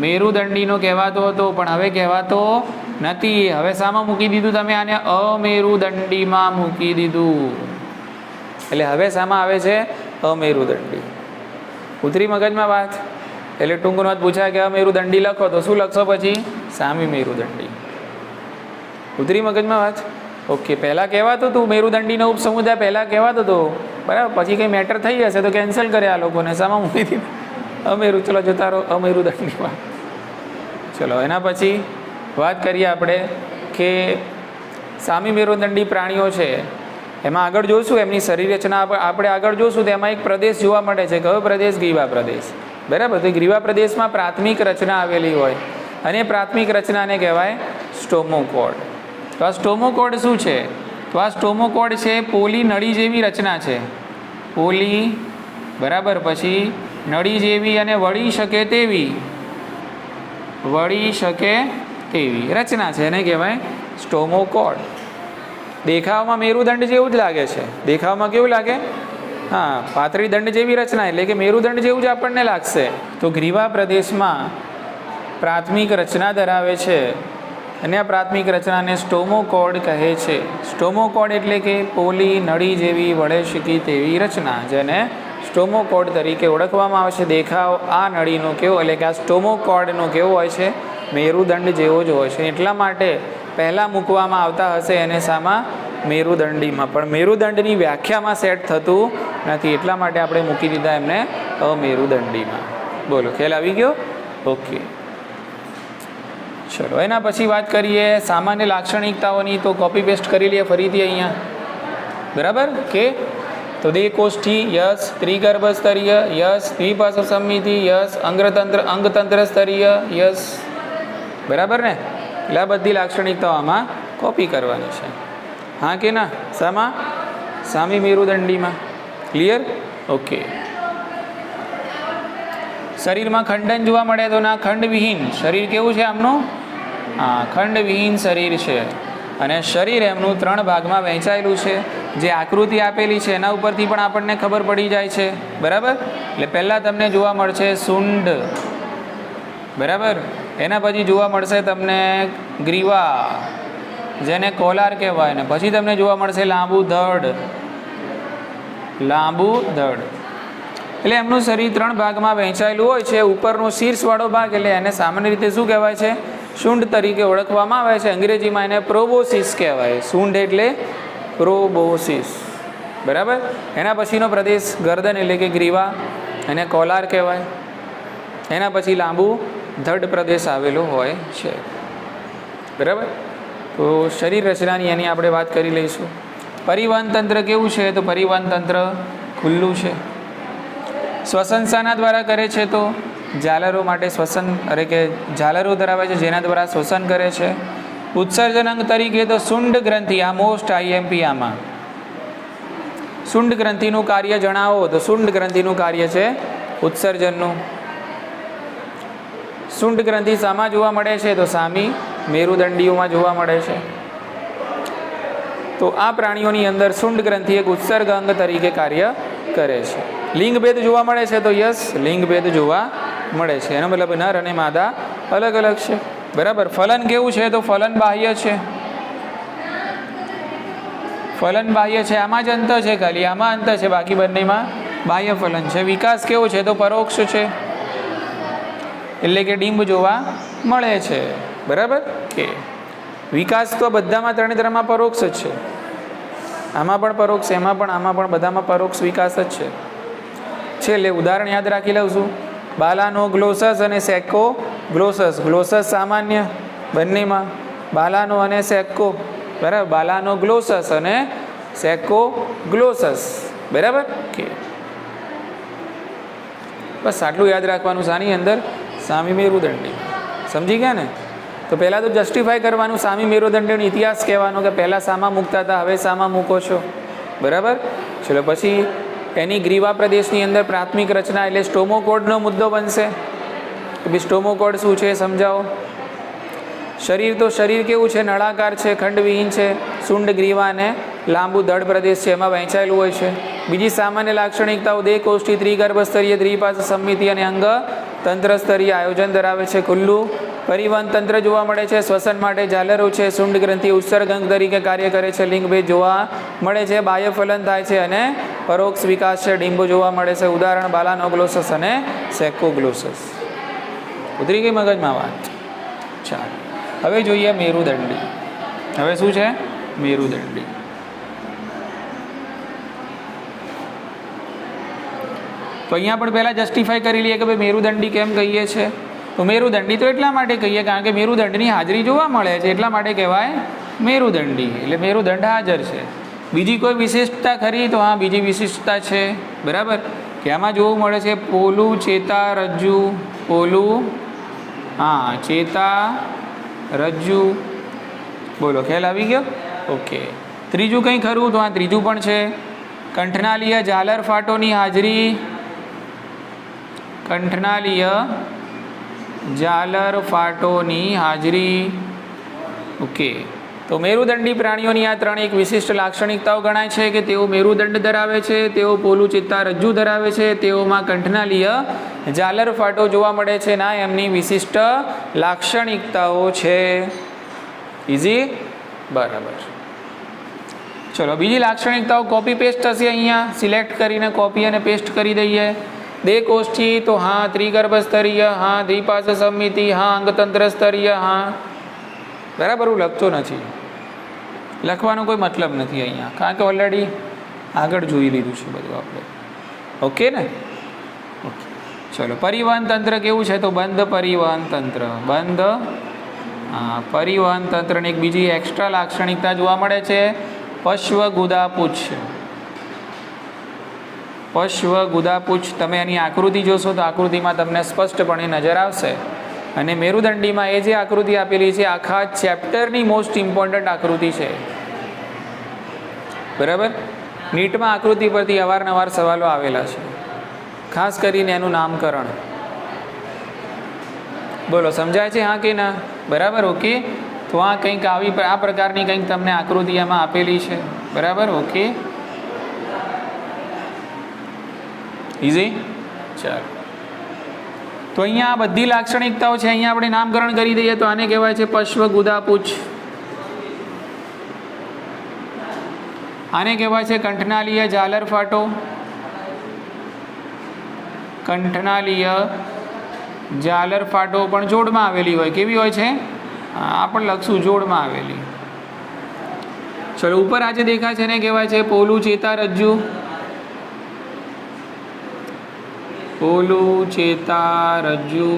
મેરુદંડીનો કહેવાતો હતો. પણ હવે કહેવાતો નથી. હવે શામાં મૂકી દીધું તમે આને? અમેરુદંડીમાં મૂકી દીધું. એટલે હવે શામાં આવે છે? અમેરુદંડી. ઉતરી મગજમાં વાત? એટલે ટૂંકનો જ પૂછાય કે અમેરુદંડી લખો તો શું લખશો પછી? સામી મેરુદંડી. ઉતરી મગજમાં વાત? ઓકે, પહેલાં કહેવાતું હતું મેરુદંડીનો ઉપસમુદાય, પહેલાં કહેવાતો હતો. બરાબર, પછી કંઈ મેટર થઈ હશે તો કેન્સલ કરે આ લોકોને. શામાં મૂકી દીધું? અમેરુ. ચલો, જતા રહો અમેરુદંડીમાં. ચલો, એના પછી વાત કરીએ આપણે કે સામી મેરુદંડી પ્રાણીઓ છે એમાં આગળ જોઈશું એમની શરીર રચના આપણે આગળ જોઈશું. તો એમાં એક પ્રદેશ જોવા મળે છે. કયો પ્રદેશ? ગ્રીવા પ્રદેશ. બરાબર, તો ગ્રીવા પ્રદેશમાં પ્રાથમિક રચના આવેલી હોય અને પ્રાથમિક રચનાને કહેવાય સ્ટોમોકોડ. તો આ સ્ટોમોકોડ શું છે? તો આ સ્ટોમોકોડ છે પોલી નળી જેવી રચના છે. પોલી, બરાબર, પછી નળી જેવી અને વળી શકે તેવી રચના છે. એને કહેવાય સ્ટોમોકોડ. દેખાવમાં મેરુદંડ જેવું જ લાગે છે. દેખાવમાં કેવું લાગે? હા, પાતળી દંડ જેવી રચના એટલે કે મેરુદંડ જેવું જ આપણને લાગશે. તો ગ્રીવા પ્રદેશમાં પ્રાથમિક રચના ધરાવે છે અને આ પ્રાથમિક રચનાને સ્ટોમોકોડ કહે છે. સ્ટોમોકોડ એટલે કે પોલી નળી જેવી વળે શકી તેવી રચના, જેને સ્ટોમોકોડ તરીકે ઓળખવામાં આવે છે. દેખાવ આ નળીનો કેવો એટલે કે આ સ્ટોમોકોડનો કેવો હોય છે? મેરુદંડ જેવો જ હોય છે. એટલા માટે પહેલાં મૂકવામાં આવતા હશે એને શામાં? મેરુદંડીમાં. પણ મેરુદંડની વ્યાખ્યામાં સેટ થતું નથી, એટલા માટે આપણે મૂકી દીધા એમને અમેરુદંડીમાં. બોલો, ખ્યાલ આવી ગયો? ઓકે, ચલો એના પછી વાત કરીએ સામાન્ય લાક્ષણિકતાઓની. તો કોપી પેસ્ટ કરી લઈએ ફરીથી અહીંયા, બરાબર કે તો દેહકોષ્ઠી યસ, ત્રિગર્ભસ્તરીય યસ, દ્વિપાર્શ્વસમિતિ યસ, અંગતંત્ર સ્તરીય યસ, બરાબર ને? એટલે આ બધી લાક્ષણિકતાઓ આમાં કોપી કરવાની છે. હા કે ના? શામાં? સામી મેરુદંડીમાં. ક્લિયર? ઓકે. શરીરમાં ખંડન જોવા મળે તો ના, ખંડવિહીન શરીર કેવું છે આમનું? હા, ખંડવિહીન શરીર છે. અને શરીર એમનું 3 ભાગમાં વહેંચાયેલું છે. જે આકૃતિ આપેલી છે એના ઉપરથી પણ આપણને ખબર પડી જાય છે, બરાબર? એટલે પહેલાં તમને જોવા મળશે શુંડ, બરાબર? એના પછી જોવા મળશે તમને ગ્રીવા, જેને કોલાર કહેવાય. ને પછી તમને જોવા મળશે લાંબુ ધડ. એટલે એમનું શરીર 3 ભાગમાં વહેંચાયેલું હોય છે. ઉપરનો શીર્ષવાળો ભાગ એટલે એને સામાન્ય રીતે શું કહેવાય છે? શુંડ તરીકે ઓળખવામાં આવે છે. અંગ્રેજીમાં એને પ્રોબોસિસ કહેવાય. શુંડ એટલે પ્રોબોસિસ, બરાબર? એના પછીનો પ્રદેશ ગરદન એટલે કે ગ્રીવા, એને કોલાર કહેવાય. એના પછી લાંબુ ધડ પ્રદેશ આવેલો હોય છે, બરાબર? તો શરીર રચનાની એની આપણે વાત કરી લઈશું. પરિવહન તંત્ર કેવું છે? તો પરિવહન તંત્ર ખુલ્લું છે. શ્વસન શાના દ્વારા કરે છે? તો ઝાલરો માટે શ્વસન, કે ઝાલરો ધરાવે છે જેના દ્વારા શ્વસન કરે છે. ઉત્સર્જન અંગ તરીકે તો શુંડ ગ્રંથિ, આ મોસ્ટ આઈએમપી. આમાં શુંડ ગ્રંથિનું કાર્ય જણાવો. તો શુંડ ગ્રંથિનું કાર્ય છે ઉત્સર્જનનું. શુંડ ગ્રંથિ શામાં જોવા મળે છે? તો સામી મેરુદંડીઓમાં જોવા મળે છે. તો આ પ્રાણીઓની અંદર શુંડ ગ્રંથિ એક ઉત્સર્ગ અંગ તરીકે કાર્ય કરે છે. લિંગભેદ જોવા મળે છે? તો યસ, લિંગભેદ જોવા મળે છે. એનો મતલબ નર અને માદા અલગ અલગ છે, બરાબર? ફલન કેવું છે? તો ફલન બાહ્ય છે. ફલન બાહ્ય છે. આમાં જ અંતર છે, ખાલી આમાં અંતર છે, બાકી બંનેમાં બાહ્ય ફલન છે. વિકાસ કેવો છે? તો પરોક્ષ છે, એટલે કે ડિંબ જોવા મળે છે, બરાબર? કે વિકાસ તો બધામાં 3 પરોક્ષ જ છે. આમાં પણ પરોક્ષ, એમાં પણ, આમાં પણ, બધામાં પરોક્ષ વિકાસ જ છે. છેલ્લે ઉદાહરણ યાદ રાખી લઉં છું. બાલાનો ગ્લોસસ અને સેકો ગ્લોસસ. ગ્લોસસ સામાન્ય બંનેમાં, બાલાનો અને સેકો, બરાબર? બાલાનો ગ્લોસસ અને સેકો ગ્લોસસ, બરાબર? કે બસ આટલું યાદ રાખવાનું. શાની અંદર? સામી મેરુદંડી. સમજી ગયા ને? તો પહેલાં તો જસ્ટિફાય કરવાનું, સામી મેરુદંડીનો ઇતિહાસ કહેવાનો કે પહેલાં શામાં મૂકતા હતા, હવે શામાં મૂકો છો, બરાબર? ચલો પછી એની ગ્રીવા પ્રદેશની અંદર પ્રાથમિક રચના એટલે સ્ટોમોકોડનો મુદ્દો બનશે. કે ભાઈ સ્ટોમોકોડ શું છે સમજાવો. શરીર તો શરીર કેવું છે? નળાકાર છે, ખંડવિહીન છે. શુંડ, ગ્રીવા અને લાંબુ ધડ પ્રદેશ છે, એમાં વહેંચાયેલું હોય છે. બીજી સામાન્ય લાક્ષણિકતાઓ દેહકોષ્ઠી, ત્રિગર્ભસ્તરીય, દ્વિપાર્શ્વસમિતિ અને અંગ તંત્ર સ્તરીય આયોજન ધરાવે છે. ખુલ્લું પરિવહન તંત્ર જોવા મળે છે. શ્વસન માટે ઝાલરો છે. શુંડ ગ્રંથિ ઉત્સર્ગ અંગ તરીકે કાર્ય કરે છે. લિંગભેદ જોવા મળે છે. બાહ્ય ફલન થાય છે અને પરોક્ષ વિકાસ છે. ડિંબો જોવા મળે છે. ઉદાહરણ બાલાનોગ્લોસસ અને સેકોગ્લોસસ. ઉતરી ગઈ મગજમાં વાત? ચાલો હવે જોઈએ મેરુદંડી. હવે શું છે? મેરુદંડી. તો અહીંયા પણ પહેલાં જસ્ટિફાઈ કરી લઈએ કે ભાઈ મેરુદંડી કેમ કહીએ છીએ. તો મેરુદંડી તો એટલા માટે કહીએ કારણ કે મેરુદંડની હાજરી જોવા મળે છે, એટલા માટે કહેવાય મેરુદંડી. એટલે મેરુદંડ હાજર છે. બીજી કોઈ વિશિષ્ટતા ખરી? તો હા, બીજી વિશિષ્ટતા છે, બરાબર? કે આમાં જોવું મળે છે પોલું ચેતા રજ્જુ. પોલું, હા, ચેતા રજ્જુ. બોલો, ખ્યાલ આવી ગયો? ઓકે. ત્રીજું કંઈ ખરું? તો આ ત્રીજું પણ છે. કંઠનાલીય ઝાલર ફાટોની હાજરી. કંઠનાલીય ઝાલર ફાટોની હાજરી. ઓકે. તો મેરુદંડી પ્રાણીઓની આ ત્રણ એક વિશિષ્ટ લાક્ષણિકતાઓ ગણાય છે કે તેઓ મેરુદંડ ધરાવે છે, તેઓ પોલું ચેતારજ્જુ ધરાવે છે, તેઓમાં કંઠનાલીય ઝાલર ફાટો જોવા મળે છે. ના એમની વિશિષ્ટ લાક્ષણિકતાઓ છે. ઇઝી? બરાબર. ચલો બીજી લાક્ષણિકતાઓ કોપી પેસ્ટ થશે. અહીંયા સિલેક્ટ કરીને કોપી અને પેસ્ટ કરી દઈએ. દેહકોષ્ઠી તો હા, ત્રિગર્ભસ્તરીય હા, દ્વિપાર્શ્વ સંમિતિ હા, અંગતંત્ર સ્તરીય હા. બરાબર, હું લખતો નથી, લખવાનો કોઈ મતલબ નથી અહીંયા, કારણ કે ઓલરેડી આગળ જોઈ લીધું છે બધું આપણે. ઓકે ને? ઓકે. ચલો પરિવહન તંત્ર કેવું છે? તો બંધ પરિવહન તંત્ર. બંધ હા પરિવહન તંત્રની એક બીજી એક્સ્ટ્રા લાક્ષણિકતા જોવા મળે છે, પશ્વ ગુદાપુચ્છ. પશ્વ ગુદાપુચ્છ તમે એની આકૃતિ જોશો તો આકૃતિમાં તમને સ્પષ્ટપણે નજર આવશે. અને મેરુદંડીમાં એ જે આકૃતિ આપેલી છે આખા ચેપ્ટરની મોસ્ટ ઇમ્પોર્ટન્ટ આકૃતિ છે. બરાબર, નીટમાં આકૃતિ પરથી અવારનવાર સવાલો આવેલા છે, ખાસ કરીને એનું નામકરણ. બોલો સમજાય છે હા કે ના? બરાબર. ઓકે. તો આ કંઈક આવી આ પ્રકારની કંઈક તમને આકૃતિ એમાં આપેલી છે. બરાબર. ઓકે. ઇઝી? ચાલો, તો અહીંયા આ બધી લાક્ષણિકતાઓ છે. અહીંયા આપણે નામકરણ કરી દઈએ તો આને કહેવાય છે પશ્વ ગુદાપુચ્છ. આને કહેવાય છે કંઠનાલીય ઝાલર ફાટો. કંઠનાલીય ઝાલર ફાટો પણ જોડમાં આવેલી હોય. કેવી હોય છે? આ પણ લખશું, જોડમાં આવેલી. ચલો ઉપર આજે દેખાય છે એને કહેવાય છે પોલું ચેતારજ્જુ. પોલું ચેતારજ્જુ.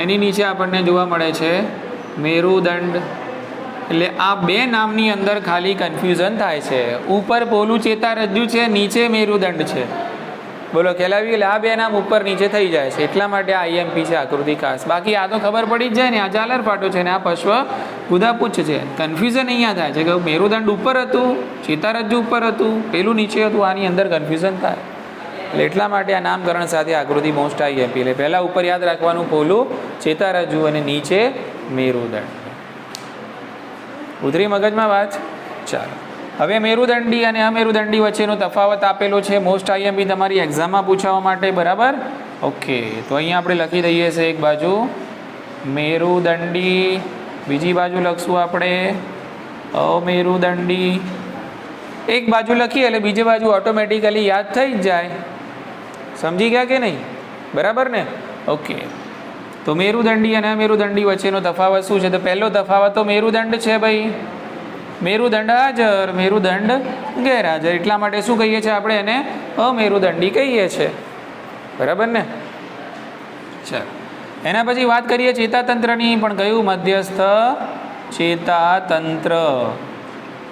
એની નીચે આપણને જોવા મળે છે મેરુદંડ. એટલે આ બે નામની અંદર ખાલી કન્ફ્યુઝન થાય છે. ઉપર પોલું ચેતારજ્જુ છે, નીચે મેરુદંડ છે. બોલો ખ્યાલ આવી? એટલે આ બે નામ ઉપર નીચે થઈ જાય છે, એટલા માટે આ આઈએમપી છે આકૃતિ ખાસ. બાકી આ તો ખબર પડી જ જાય ને, આ ઝાલર ફાટો છે ને આ પશ્વ ગુદાપુચ્છ છે. કન્ફ્યુઝન અહીંયા થાય છે કે મેરુદંડ ઉપર હતું, ચેતારજ્જુ ઉપર હતું, પેલું નીચે હતું, આની અંદર કન્ફ્યુઝન થાય. એટલે એટલા માટે આ નામકરણ સાથે આકૃતિ મોસ્ટ આઈએમપી. એટલે પહેલાં ઉપર યાદ રાખવાનું પોલું ચેતારજ્જુ અને નીચે મેરુદંડ. ઉતરી મગજમાં વાત? ચાલો, હવે મેરુદંડી અને અમેરુદંડી વચ્ચેનો તફાવત આપેલો છે મોસ્ટ આઈએમપી તમારી એક્ઝામમાં પૂછવા માટે. બરાબર. ઓકે, તો અહીંયા આપણે લખી દઈએ છીએ એક બાજુ મેરુદંડી, બીજી બાજુ લખશું આપણે અમેરુદંડી. એક બાજુ લખીએ એટલે બીજી બાજુ ઓટોમેટિકલી યાદ થઈ જ જાય. સમજી ગયા કે નહીં? બરાબર ને? ઓકે, તો મેરુદંડી અને અમેરુદંડી વચ્ચેનો તફાવત શું છે? તો પહેલો તફાવત તો મેરુદંડ છે ભાઈ. મેરુદંડ હાજર, મેરુદંડ ગેરહાજર. એટલા માટે શું કહીએ છીએ આપણે? એને અમેરુદંડી કહીએ છીએ. બરાબર ને? ચાલો, એના પછી વાત કરીએ ચેતાતંત્રની. પણ કયું? મધ્યસ્થ ચેતાતંત્ર.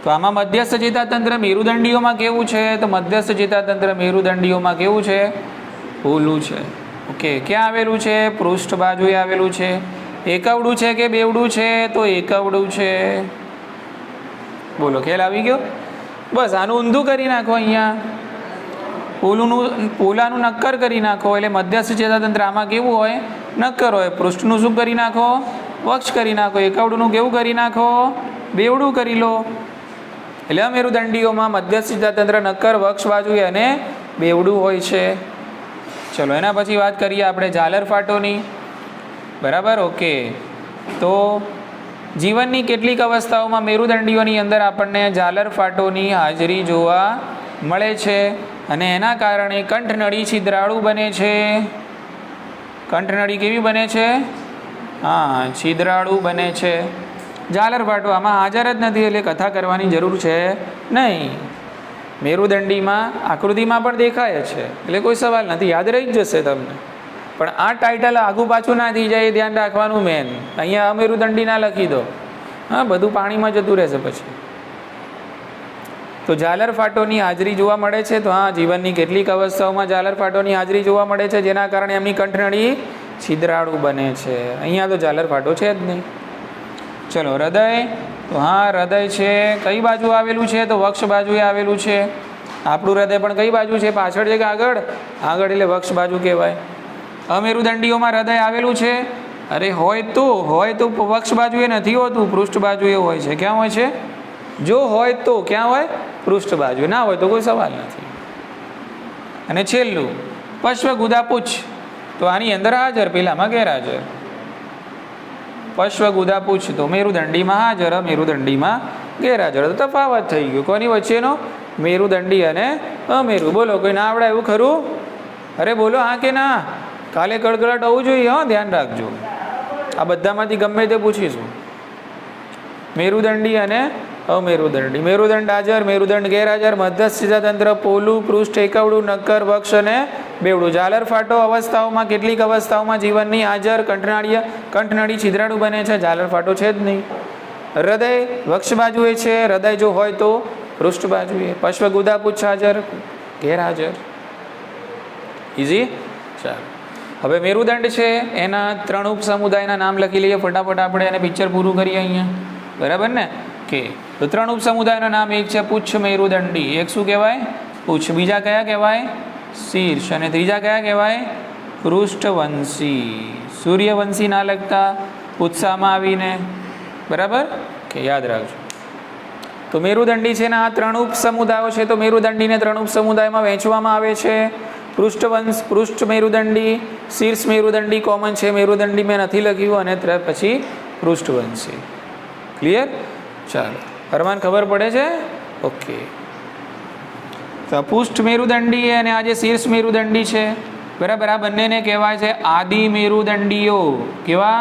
તો આમાં મધ્યસ્થ ચેતાતંત્ર મેરુદંડીઓમાં કેવું છે? તો મધ્યસ્થ ચેતાતંત્ર મેરુદંડીઓમાં કેવું છે? પોલું છે. ઓકે, ક્યાં આવેલું છે? પૃષ્ઠ બાજુએ આવેલું છે. એકવડું છે કે બેવડું છે? તો એકવડું છે. બોલો ખ્યાલ આવી ગયો? બસ આનું ઊંધું કરી નાખો. અહીંયા પોલાનું નક્કર કરી નાખો. એટલે મધ્યસ્થ ચેતાતંત્ર આમાં કેવું હોય? નક્કર હોય. પૃષ્ઠનું શું કરી નાખો? વક્ષ કરી નાખો. એકવડુંનું કેવું કરી નાખો? બેવડું કરી લો. એટલે અમેરુદંડીઓમાં મધ્યસ્થ ચેતાતંત્ર નક્કર, વક્ષ બાજુએ અને બેવડું હોય છે. ચલો એના પછી વાત કરીએ આપણે ઝાલર ફાટોની. બરાબર. ઓકે, તો જીવનની કેટલીક અવસ્થાઓમાં મેરુદંડીઓની અંદર આપણને ઝાલર ફાટોની હાજરી જોવા મળે છે અને એના કારણે કંઠનળી છિદ્રાળુ બને છે. કંઠનળી કેવી બને છે? હા, છિદ્રાળુ બને છે. ઝાલર ફાટો આમાં હાજર જ નથી એટલે કથા કરવાની જરૂર છે નહીં. મેરુદંડીમાં આકૃતિમાં પણ દેખાય છે એટલે કોઈ સવાલ નથી, યાદ રહી જ જશે તમને. પણ આ ટાઇટલ આગું પાછું ના થઈ જાય એ ધ્યાન રાખવાનું મેન. અહીંયા અમેરુદંડી ના લખી દો, હા બધું પાણીમાં જતું રહેશે પછી. તો ઝાલર ફાટોની હાજરી જોવા મળે છે. તો હા, જીવનની કેટલીક અવસ્થાઓમાં ઝાલર ફાટોની હાજરી જોવા મળે છે જેના કારણે એમની કંઠનળી છિદ્રાળુ બને છે. અહીંયા તો ઝાલર ફાટો છે જ નહીં. ચલો હૃદય. તો હા, હૃદય છે. કઈ બાજુ આવેલું છે? તો વક્ષ બાજુએ આવેલું છે. આપણું હૃદય પણ કઈ બાજુ છે? પાછળ છે કે આગળ? આગળ, એટલે વક્ષ બાજુ કહેવાય. અમેરુદંડીઓમાં હૃદય આવેલું છે અરે હોય તો પક્ષ બાજુએ નથી હોતું, પૃષ્ઠ બાજુએ હોય છે. ક્યાં હોય છે? જો હોય તો ક્યાં હોય? પૃષ્ઠ બાજુ. ના હોય તો કોઈ સવાલ નથી. અને છેલ્લું પશ્વગુદા પૂછ, તો આની અંદર હાજર, પેલામાં ગેરહાજર. પશ્વગુદા પૂછ તો મેરુદંડીમાં હાજર, અમેરુદંડીમાં ગેરહાજર. તો તફાવત થઈ ગયો કોની વચ્ચેનો? મેરુદંડી અને અમેરુ. બોલો, કોઈ ના આવડે એવું ખરું? અરે બોલો હા કે ના? કાલે કડકડાટ હોવું જોઈએ. હા, ધ્યાન રાખજો. આ બધામાંથી ગમે તે પૂછીશું. મેરુદંડી અને અમેરુદંડી. મેરુદંડ હાજર, મેરુદંડ ગેરહાજર, મધ્યસ્થિતા તંત્ર, પોલું, પૃષ્ઠ, એકવડું, નક્કર, વક્ષ અને બેવડું. ઝાલર ફાટો અવસ્થાઓમાં કેટલીક અવસ્થાઓમાં જીવનની હાજર. કંઠનળી છિદ્રાળુ બને છે, ઝાલર ફાટો છે જ નહીં. હૃદય વક્ષ બાજુએ છે, હૃદય જો હોય તો પૃષ્ઠ બાજુએ. પશ્વગુદા પૂછ હાજર, ગેરહાજર. ઇઝી. ચાલો, હવે મેરુદંડ છે એના 3 ઉપસમુદાયના નામ લખી લઈએ ફટાફટ આપણે, અને પિક્ચર પૂરું કરીએ અહીંયા. બરાબર ને? કે તો 3 ઉપસમુદાયના નામ, એક છે પુચ્છ મેરુદંડી. એક શું કહેવાય? પુચ્છ. બીજા કયા કહેવાય? શીર્ષ. અને ત્રીજા કયા કહેવાય? પૃષ્ઠવંશી. સૂર્યવંશી ના લગતા ઉત્સાહમાં આવીને. બરાબર કે? યાદ રાખજો. તો મેરુદંડી છે ને આ 3 ઉપસમુદાયો છે. તો મેરુદંડીને 3 ઉપસમુદાયમાં વહેંચવામાં આવે છે. પૃષ્ઠ મેરુદંડી, શીર્ષ મેરુદંડી કોમન છે, મેરુદંડી મેં નથી લખ્યું, અને પછી પૃષ્ઠવંશી. ક્લિયર? ચાલો, હરમાન ખબર પડે છે? ઓકે. તો પૃષ્ઠ મેરુદંડી અને આ જે શીર્ષ મેરુદંડી છે, બરાબર, આ બંનેને કહેવાય છે આદિ મેરુદંડીઓ. કેવા?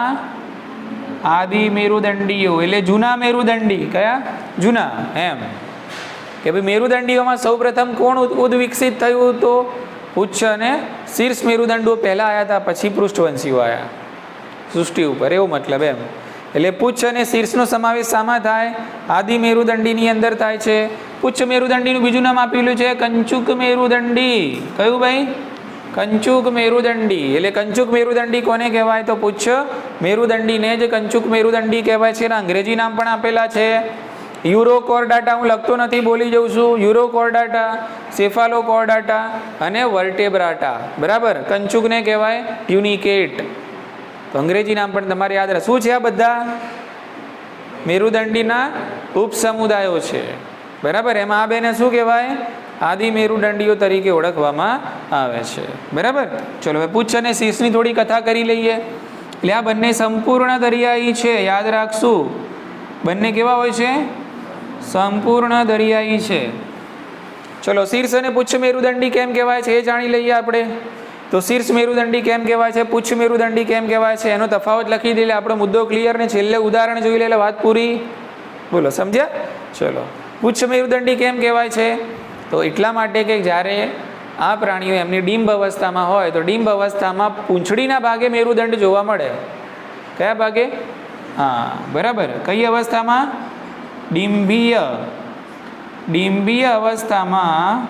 આદિ મેરુદંડીઓ એટલે જૂના મેરુદંડી. કયા? જૂના. એમ કે ભાઈ મેરુદંડીઓમાં સૌપ્રથમ કોણ ઉદ્વિકસિત થયું? તો પુચ્છ અને શીર્ષ મેરુદંડો પહેલા આવ્યા હતા, પછી પૃષ્ઠવંશીઓ આવ્યા સૃષ્ટિ ઉપર. એવો મતલબ એમ. એટલે પુચ્છ અને શીર્ષનો સમાવેશ શામાં થાય? આદિ મેરુદંડીની અંદર થાય છે. પુચ્છ મેરુદંડીનું બીજું નામ આપેલું છે કંચુક મેરુદંડી. કયું ભાઈ? કંચુક મેરુદંડી. એટલે કંચુક મેરુદંડી કોને કહેવાય? તો પુચ્છ મેરુદંડીને જ કંચુક મેરુદંડી કહેવાય છે. એના અંગ્રેજી નામ પણ આપેલા છે. યુરોકોર્ડાટા, હું લખતો નથી, બોલી જઉં છું. યુરોકોર્ડાટા, સેફાલોકોર્ડાટા અને વર્ટેબ્રાટા. બરાબર. કંચુકને કહેવાય ટ્યુનિકેટ. તો અંગ્રેજી નામ પણ તમારે યાદ રહે. શું છે આ બધા? મેરુદંડીના ઉપસમુદાયો છે. બરાબર. એમાં આ બેને શું કહેવાય? આદિ મેરુદંડીઓ તરીકે ઓળખવામાં આવે છે. બરાબર. ચલો, હવે પુચ્છ અને શીર્ષની થોડી કથા કરી લઈએ. એટલે આ બંને સંપૂર્ણ દરિયાઈ છે. યાદ રાખશું, બંને કેવા હોય છે? સંપૂર્ણ દરિયાઈ છે. ચલો, શીર્ષ અને પુચ્છ મેરુદંડી કેમ કહેવાય છે એ જાણી લઈએ આપણે. તો શીર્ષ મેરુદંડી કેમ કહેવાય છે, પુચ્છ મેરુદંડી કેમ કહેવાય છે, એનો તફાવત લખી દઈએ. આપણો મુદ્દો ક્લિયર, ને છેલ્લે ઉદાહરણ જોઈ લે એટલે વાત પૂરી. બોલો, સમજ્યા? ચલો, પુચ્છ મેરુદંડી કેમ કહેવાય છે? તો એટલા માટે કે જ્યારે આ પ્રાણીઓ એમની ડિંબ અવસ્થામાં હોય, તો ડિંબ અવસ્થામાં પૂંછડીના ભાગે મેરુદંડ જોવા મળે. કયા ભાગે? હા, બરાબર. કઈ અવસ્થામાં? ડિંબીય અવસ્થામાં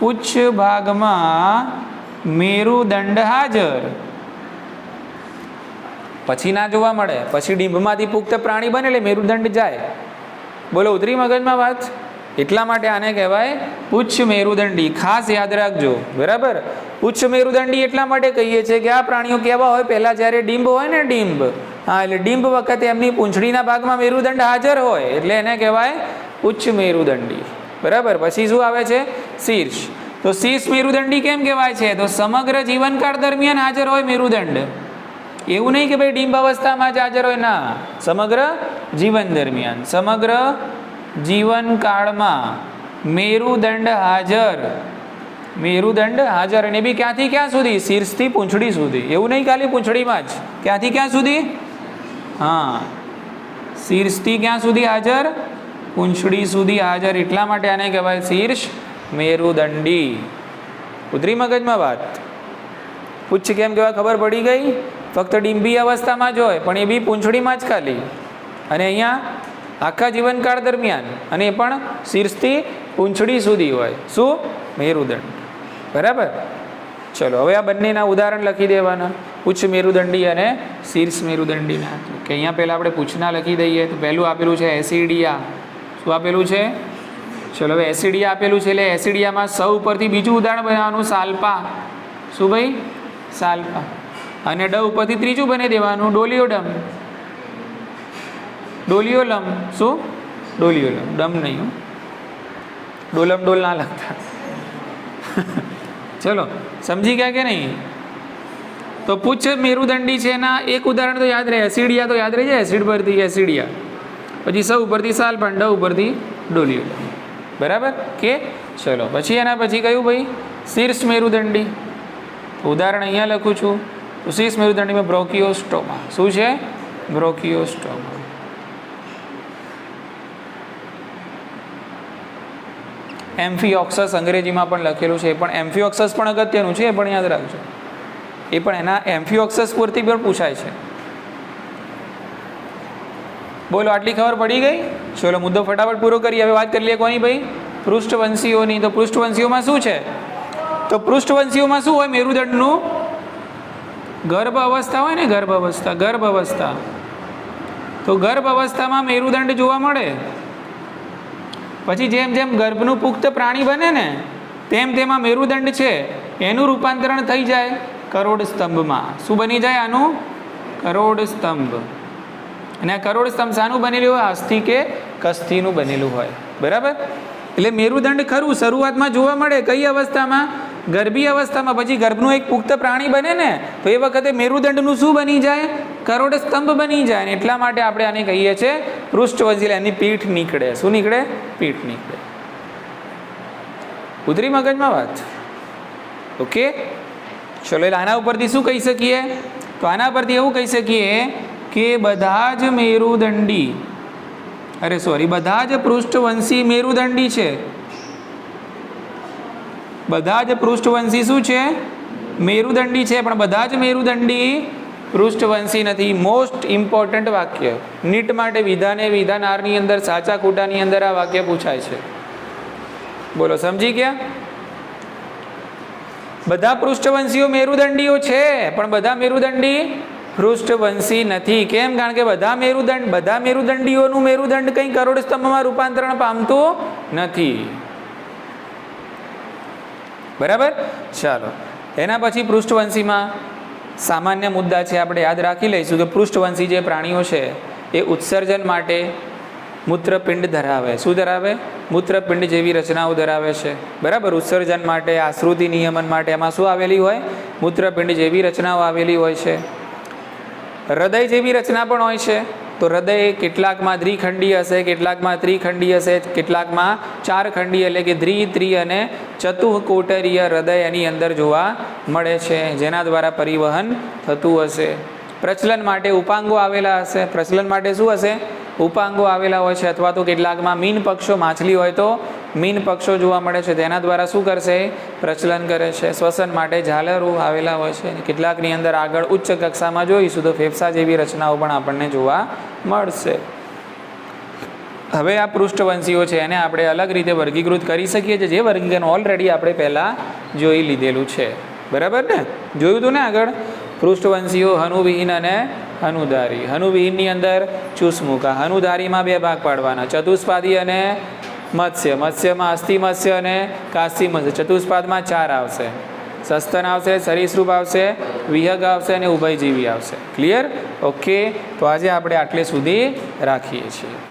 પુચ્છ ભાગમાં મેરુદંડ હાજર. પછી ના જોવા મળે, પછી ડિંબમાંથી પુખ્ત પ્રાણી બને એટલે મેરુદંડ જાય. બોલો, ઉતરી મગજમાં વાત? એટલા માટે આને કહેવાય પુચ્છ મેરુદંડી. ખાસ યાદ રાખજો. બરાબર. પુચ્છ મેરુદંડી એટલા માટે કહીએ છીએ કે આ પ્રાણીઓ કેવા હોય? પહેલા જ્યારે ડિંબ હોય ને, ડિંબ, હા, એટલે ડિંબ વખતે એમની પૂંછડીના ભાગમાં મેરુદંડ હાજર હોય, એટલે એને કહેવાય પુચ્છ મેરુદંડી. બરાબર. પછી શું આવે છે? શીર્ષ. તો શીર્ષ મેરુદંડી કેમ કહેવાય છે? તો સમગ્ર જીવનકાળ દરમિયાન હાજર હોય મેરુદંડ. એવું નહીં કે ભાઈ ડિંબ અવસ્થામાં જ હાજર હોય, ના, સમગ્ર જીવન દરમિયાન, સમગ્ર જીવનકાળમાં મેરુદંડ હાજર. મેરુદંડ હાજર, અને બી ક્યાંથી ક્યાં સુધી? શીર્ષથી પૂંછડી સુધી. એવું નહીં ખાલી પૂંછડીમાં જ, ક્યાંથી ક્યાં સુધી? હા, શીર્ષથી ક્યાં સુધી હાજર? પૂંછડી સુધી હાજર. એટલા માટે આને કહેવાય શીર્ષ મેરુદંડી. ઉતરી મગજમાં વાત? પુચ્છ કેમ કહેવાય ખબર પડી ગઈ? ફક્ત ડિંબી અવસ્થામાં જ હોય, પણ એ બી પૂંછડીમાં જ ખાલી, અને અહીંયા આખા જીવનકાળ દરમિયાન, અને એ પણ શીર્ષથી પૂંછડી સુધી હોય. શું? મેરુદંડ. બરાબર. ચલો, હવે આ બંનેના ઉદાહરણ લખી દેવાના, પુચ્છ મેરુદંડી અને શીર્ષ મેરુદંડીના. કે અહીંયા પહેલાં આપણે પૂછના લખી દઈએ. તો પહેલું આપેલું છે એસિડિયા. શું આપેલું છે? ચલો, હવે એસિડિયા આપેલું છે, એટલે એસિડિયામાં સૌ ઉપરથી બીજું ઉદાહરણ બનાવવાનું, સાલ્પા. શું ભાઈ? સાલ્પા. અને ડ ઉપરથી ત્રીજું બની દેવાનું ડોલિયોડમ. ડોલિયોલમ. શું? ડોલિયોલમ. ડમ નહીં, ડોલમ ડોલ ના લખતા. ચલો સમજી ગયા કે નહીં? તો પુચ્છ મેરુદંડી છે એના એક ઉદાહરણ તો યાદ રહે. એસિડિયા તો યાદ રહી જાય. એસિડ પરથી એસિડિયા, પછી સ ઉપરથી સાલફન, ડ ઉપરથી ડોલિયોલમ. બરાબર કે? ચલો પછી એના પછી કયું ભાઈ? શીર્ષ મેરુદંડી. ઉદાહરણ અહીંયા લખું છું. તો શીર્ષ મેરુદંડીમાં બ્રોકિયોસ્ટોમા. શું છે? બ્રોકિયોસ્ટોમા. એમ્ફિઓક્સસ અંગ્રેજીમાં પણ લખેલું છે. એ પણ એમ્ફિઓક્સસ પણ અગત્યનું છે, એ પણ યાદ રાખજો. એ પણ એના એમ્ફિઓક્સસ પૂરતી પણ પૂછાય છે. બોલો આટલી ખબર પડી ગઈ? ચલો મુદ્દો ફટાફટ પૂરો કરીએ. હવે વાત કરી લઈએ કોની ભાઈ? પૃષ્ઠવંશીઓની. તો પૃષ્ઠવંશીઓમાં શું છે? તો પૃષ્ઠવંશીઓમાં શું હોય? મેરુદંડનું ગર્ભ અવસ્થા હોય ને, ગર્ભ અવસ્થા. ગર્ભ અવસ્થા. તો ગર્ભ અવસ્થામાં મેરુદંડ જોવા મળે. પછી જેમ જેમ ગર્ભનું પુખ્ત પ્રાણી બને ને તેમ તેમાં મેરુદંડ છે એનું રૂપાંતરણ થઈ જાય કરોડ સ્તંભમાં. શું બની જાય? આનું કરોડ સ્તંભ. અને આ કરોડ સ્તંભ શાનું બનેલું હોય? અસ્થિ કે કસ્થિનું બનેલું હોય. બરાબર? એટલે મેરુદંડ ખરું શરૂઆતમાં જોવા મળે. કઈ અવસ્થામાં? ગર્ભીય અવસ્થામાં. પછી ગર્ભનું એક પુખ્ત પ્રાણી બને ને તો એ વખતે મેરુદંડનું શું બની જાય? કરોડ સ્તંભ બની જાય. ને એટલા માટે આપણે આને કહીએ છીએ પૃષ્ઠવંશી. એની પીઠ નીકળે. શું નીકળે? પીઠ નીકળે. ઉતરી મગજમાં વાત? ઓકે ચલો. એટલે આના ઉપરથી શું કહી શકીએ? તો આના પરથી એવું કહી શકીએ કે બધા જ મેરુદંડી, અરે સોરી, બધા જ પૃષ્ઠવંશી મેરુદંડી છે. બધા જ પૃષ્ઠવંશી શું છે? મેરુદંડી છે. પણ બધા જ મેરુદંડી પૃષ્ઠવંશી નથી. મોસ્ટ ઇમ્પોર્ટન્ટ વાક્ય નીટ માટે વિધાને વિધાનારની અંદર સાચા ખોટાની અંદર આ વાક્ય પૂછાય છે. બોલો સમજી ગયા? બધા પૃષ્ઠવંશીઓ મેરુદંડીઓ છે પણ બધા મેરુદંડી પૃષ્ઠવંશી નથી. કેમ? કારણ કે બધા મેરુદંડીઓનું મેરુદંડ કંઈ કરોડ સ્તંભમાં રૂપાંતરણ પામતું નથી. બરાબર? ચાલો એના પછી પૃષ્ઠવંશીમાં સામાન્ય મુદ્દા છે, આપણે યાદ રાખી લઈશું કે પૃષ્ઠવંશી જે પ્રાણીઓ છે એ ઉત્સર્જન માટે મૂત્રપિંડ ધરાવે. શું ધરાવે? મૂત્રપિંડ જેવી રચનાઓ ધરાવે છે. બરાબર? ઉત્સર્જન માટે, આશ્રુતિ નિયમન માટે એમાં શું આવેલી હોય? મૂત્રપિંડ જેવી રચનાઓ આવેલી હોય છે. હૃદય જેવી રચના પણ હોય છે. તો હૃદય કેટલાકમાં દ્વિખંડી હશે, કેટલાકમાં ત્રિખંડી હશે, કેટલાકમાં ચારખંડી, એટલે કે ત્રિ અને ચતુઃકોટરીય હૃદય એની અંદર જોવા મળે છે, જેના દ્વારા પરિવહન થતું હશે. પ્રચલન માટે ઉપાંગો આવેલા હશે. પ્રચલન માટે શું હશે? ઉપાંગો આવેલા હોય છે. અથવા તો કેટલાકમાં મીન પક્ષો, માછલી હોય તો મીન પક્ષો જોવા મળે છે, તેના દ્વારા શું કરશે? પ્રચલન કરે છે. શ્વસન માટે ઝાલરો આવેલા હોય છે. કેટલાકની અંદર આગળ ઉચ્ચ કક્ષામાં જોઈશું તો ફેફસા જેવી રચનાઓ પણ આપણને જોવા મળશે. હવે આ પૃષ્ઠવંશીઓ છે એને આપણે અલગ રીતે વર્ગીકૃત કરી શકીએ છીએ, જે વર્ગીકરણ ઓલરેડી આપણે પહેલાં જોઈ લીધેલું છે. બરાબર ને? જોયું હતું ને આગળ? પૃષ્ઠવંશીઓ હનુવિહીન અને હનુધારી. હનુવિહીનની અંદર ચૂસમુખા, હનુધારીમાં બે ભાગ પાડવાના, ચતુષ્પાદી અને મત્સ્ય. મત્સ્યમાં અસ્થિ મત્સ્ય અને કાસ્તી મત્સ્ય. ચતુષ્પાદમાં 4 આવશે. સસ્તન આવશે, સરીસૃપ આવશે, વિહગ આવશે અને ઉભયજીવી આવશે. ક્લિયર? ઓકે. તો આજે આપણે આટલે સુધી રાખીએ છીએ.